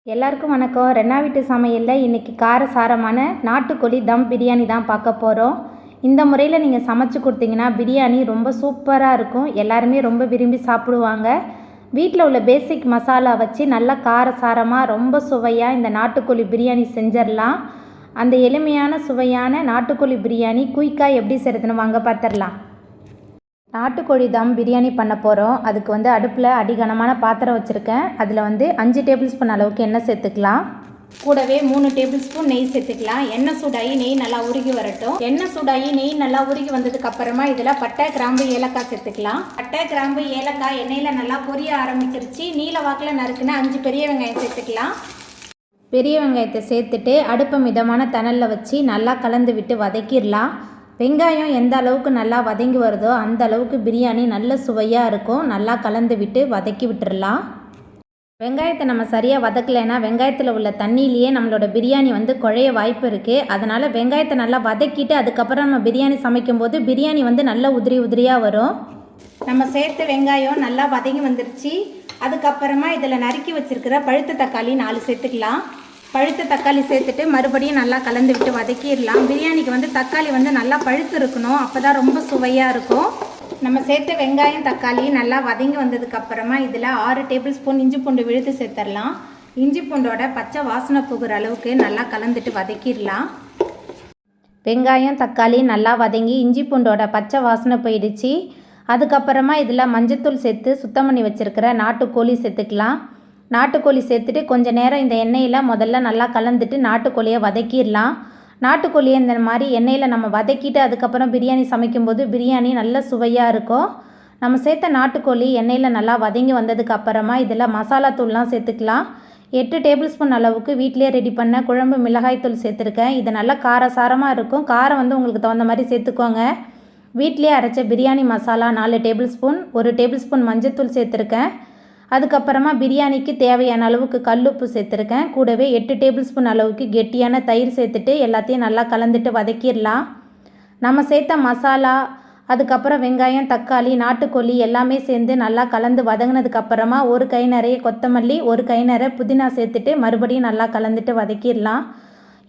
எல்லாருக்கும் வணக்கம். ரென்னா வீட்டு சமையலில் இன்றைக்கி காரசாரமான நாட்டுக்கோழி தம் பிரியாணி தான் பார்க்க போகிறோம். இந்த முறையில் நீங்கள் சமைச்சு கொடுத்தீங்கன்னா பிரியாணி ரொம்ப சூப்பராக இருக்கும். எல்லாருமே ரொம்ப விரும்பி சாப்பிடுவாங்க. வீட்டில் உள்ள பேசிக் மசாலா வச்சு நல்லா காரசாரமாக ரொம்ப சுவையாக இந்த நாட்டுக்கோழி பிரியாணி செஞ்சிடலாம். அந்த எளிமையான சுவையான நாட்டுக்கோழி பிரியாணி குயிக்காக எப்படி செய்கிறதுன்னு வாங்க பார்த்துடலாம். நாட்டுக்கோழி தம் பிரியாணி பண்ண போகிறோம். அதுக்கு அடுப்பில் அடிகனமான பாத்திரம் வச்சுருக்கேன். அதில் 5 டேபிள் ஸ்பூன் அளவுக்கு எண்ணெய் சேர்த்துக்கலாம். கூடவே 3 டேபிள் ஸ்பூன் நெய் சேர்த்துக்கலாம். எண்ணெய் சூடாகி நெய் நல்லா உருகி வரட்டும். எண்ணெய் சூடாகி நெய் நல்லா உருகி வந்ததுக்கு அப்புறமா இதில் பட்டை, கிராம்பு, ஏலக்காய் சேர்த்துக்கலாம். பட்டை, கிராம்பு, ஏலக்காய் எண்ணெயில் நல்லா பொரிய ஆரம்பிச்சிருச்சு. நீல வாக்கில் நறுக்குன்னு 5 பெரிய வெங்காயம் சேர்த்துக்கலாம். பெரிய வெங்காயத்தை சேர்த்துட்டு அடுப்பை மிதமான தணலில் வச்சு நல்லா கலந்து விட்டு வதக்கிடலாம். வெங்காயம் எந்த அளவுக்கு நல்லா வதங்கி வருதோ அந்த அளவுக்கு பிரியாணி நல்ல சுவையாக இருக்கும். நல்லா கலந்து விட்டு வதக்கி விட்டுடலாம். வெங்காயத்தை நம்ம சரியாக வதக்கலைன்னா வெங்காயத்தில் உள்ள தண்ணியிலேயே நம்மளோட பிரியாணி குழைய வாய்ப்பு இருக்குது. அதனால் வெங்காயத்தை நல்லா வதக்கிட்டு அதுக்கப்புறம் நம்ம பிரியாணி சமைக்கும்போது பிரியாணி நல்ல உதிரி உதிரியாக வரும். நம்ம சேர்த்து வெங்காயம் நல்லா வதங்கி வந்துருச்சு. அதுக்கப்புறமா இதில் நறுக்கி வச்சுருக்கிற பழுத்த தக்காளி 4 சேர்த்துக்கலாம். பழுத்த தக்காளி சேர்த்துட்டு மறுபடியும் நல்லா கலந்து விட்டு வதக்கிடலாம். பிரியாணிக்கு தக்காளி நல்லா பழுத்து இருக்கணும். அப்போ தான் ரொம்ப சுவையாக இருக்கும். நம்ம சேர்த்த வெங்காயம் தக்காளி நல்லா வதங்கி வந்ததுக்கப்புறமா இதில் 6 டேபிள் ஸ்பூன் இஞ்சி பூண்டு விழுத்து சேர்த்துடலாம். இஞ்சி பூண்டோட பச்சை வாசனை போகிற அளவுக்கு நல்லா கலந்துட்டு வதக்கிடலாம். வெங்காயம் தக்காளி நல்லா வதங்கி இஞ்சி பூண்டோட பச்சை வாசனை போயிடுச்சு. அதுக்கப்புறமா இதில் மஞ்சத்தூள் சேர்த்து சுத்தம் பண்ணி வச்சுருக்கிற நாட்டுக்கோழி சேர்த்துக்கலாம். நாட்டுக்கோழி சேர்த்துட்டு கொஞ்சம் நேரம் இந்த எண்ணெயில் முதல்ல நல்லா கலந்துட்டு நாட்டுக்கோழியை வதக்கிடலாம். நாட்டுக்கோழியை இந்த மாதிரி எண்ணெயில் நம்ம வதக்கிட்டு அதுக்கப்புறம் பிரியாணி சமைக்கும்போது பிரியாணி நல்ல சுவையாக இருக்கும். நம்ம சேர்த்த நாட்டுக்கோழி எண்ணெயில் நல்லா வதங்கி வந்ததுக்கு அப்புறமா இதில் மசாலா தூள்லாம் சேர்த்துக்கலாம். 8 டேபிள் ஸ்பூன் அளவுக்கு வீட்டிலே ரெடி பண்ண குழம்பு மிளகாய் தூள் சேர்த்துருக்கேன். இது நல்லா காரசாரமாக இருக்கும். காரம் உங்களுக்கு தகுந்த மாதிரி சேர்த்துக்கோங்க. வீட்டிலே அரைச்ச biryani masala 4 table spoon, 1 table spoon மஞ்சத்தூள் சேர்த்துருக்கேன். அதுக்கப்புறமா பிரியாணிக்கு தேவையான அளவுக்கு கல்லுப்பு சேர்த்துருக்கேன். கூடவே 8 டேபிள் ஸ்பூன் அளவுக்கு கெட்டியான தயிர் சேர்த்துட்டு எல்லாத்தையும் நல்லா கலந்துட்டு வதக்கிடலாம். நம்ம சேர்த்த மசாலா, அதுக்கப்புறம் வெங்காயம், தக்காளி, நாட்டுக்கோழி எல்லாமே சேர்ந்து நல்லா கலந்து வதங்கினதுக்கப்புறமா 1 கை நிறைய கொத்தமல்லி, 1 கை நிறைய புதினா சேர்த்துட்டு மறுபடியும் நல்லா கலந்துட்டு வதக்கிடலாம்.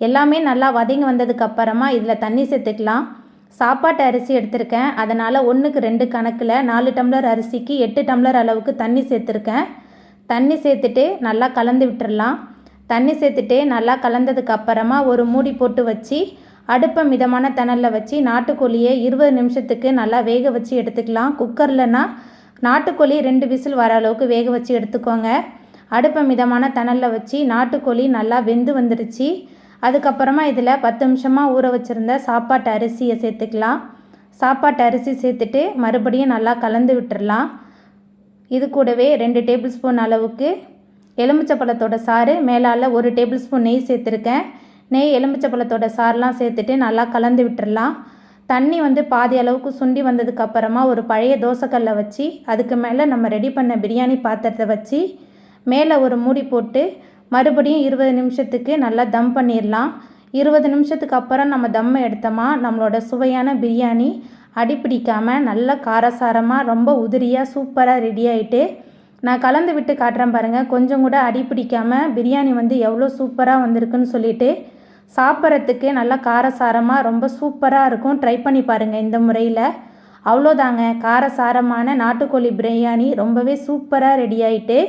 எல்லாமே நல்லா வதங்கி வந்ததுக்கப்புறமா இதில் தண்ணி சேர்த்துக்கலாம். சாப்பாட்டு அரிசி எடுத்திருக்கேன். அதனால் 1க்கு 2 கணக்கில் 4 டம்ளர் அரிசிக்கு 8 டம்ளர் அளவுக்கு தண்ணி சேர்த்துருக்கேன். தண்ணி சேர்த்துட்டு நல்லா கலந்து விட்டுடலாம். தண்ணி சேர்த்துட்டு நல்லா கலந்ததுக்கு அப்புறமா ஒரு மூடி போட்டு வச்சு அடுப்பை மிதமான தணலில் வச்சு நாட்டுக்கோழியை 20 நிமிஷத்துக்கு நல்லா வேக வச்சு எடுத்துக்கலாம். குக்கர்லனா நாட்டுக்கோழி 2 விசில் வர அளவுக்கு வேக வச்சு எடுத்துக்கோங்க. அடுப்பை மிதமான தணலில் வச்சு நாட்டுக்கோழி நல்லா வெந்து வந்துருச்சு. அதுக்கப்புறமா இதில் 10 நிமிஷமாக ஊற வச்சுருந்த சாப்பாட்டு அரிசியை சேர்த்துக்கலாம். சாப்பாட்டு அரிசி சேர்த்துட்டு மறுபடியும் நல்லா கலந்து விட்டுடலாம். இது கூடவே 2 டேபிள் ஸ்பூன் அளவுக்கு எலுமிச்சப்பழத்தோட சாறு, மேலால் 1 டேபிள் ஸ்பூன் நெய் சேர்த்துருக்கேன். நெய், எலுமிச்சப்பழத்தோட சாறுலாம் சேர்த்துட்டு நல்லா கலந்து விட்டுடலாம். தண்ணி பாதி அளவுக்கு சுண்டி வந்ததுக்கப்புறமா ஒரு பழைய தோசைக்கல்லை வச்சு அதுக்கு மேலே நம்ம ரெடி பண்ண பிரியாணி பாத்திரத்தை வச்சு மேலே ஒரு மூடி போட்டு மறுபடியும் 20 நிமிஷத்துக்கு நல்லா தம் பண்ணிடலாம். 20 நிமிஷத்துக்கு அப்புறம் நம்ம தம்மை எடுத்தோமா நம்மளோட சுவையான பிரியாணி அடிப்பிடிக்காமல் நல்ல காரசாரமாக ரொம்ப உதிரியாக சூப்பராக ரெடி ஆகிட்டு நான் கலந்து விட்டு காட்டுறேன் பாருங்கள். கொஞ்சம் கூட அடிப்பிடிக்காமல் பிரியாணி எவ்வளோ சூப்பராக வந்திருக்குன்னு சொல்லிட்டு சாப்பிட்றதுக்கு நல்லா காரசாரமாக ரொம்ப சூப்பராக இருக்கும். ட்ரை பண்ணி பாருங்கள் இந்த முறையில். அவ்வளோதாங்க, காரசாரமான நாட்டுக்கோழி பிரியாணி ரொம்பவே சூப்பராக ரெடி ஆகிட்டு.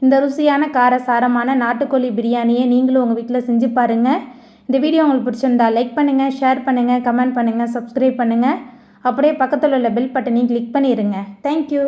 இந்த ருசியான காரசாரமான நாட்டுக்கோழி பிரியாணியை நீங்களும் உங்கள் வீட்டில் செஞ்சு பாருங்கள். இந்த வீடியோ உங்களுக்கு பிடிச்சிருந்தா லைக் பண்ணுங்கள், ஷேர் பண்ணுங்கள், கமெண்ட் பண்ணுங்கள், சப்ஸ்கிரைப் பண்ணுங்கள். அப்படியே பக்கத்தில் உள்ள பெல் பட்டனையும் கிளிக் பண்ணிடுங்க. தேங்க்யூ.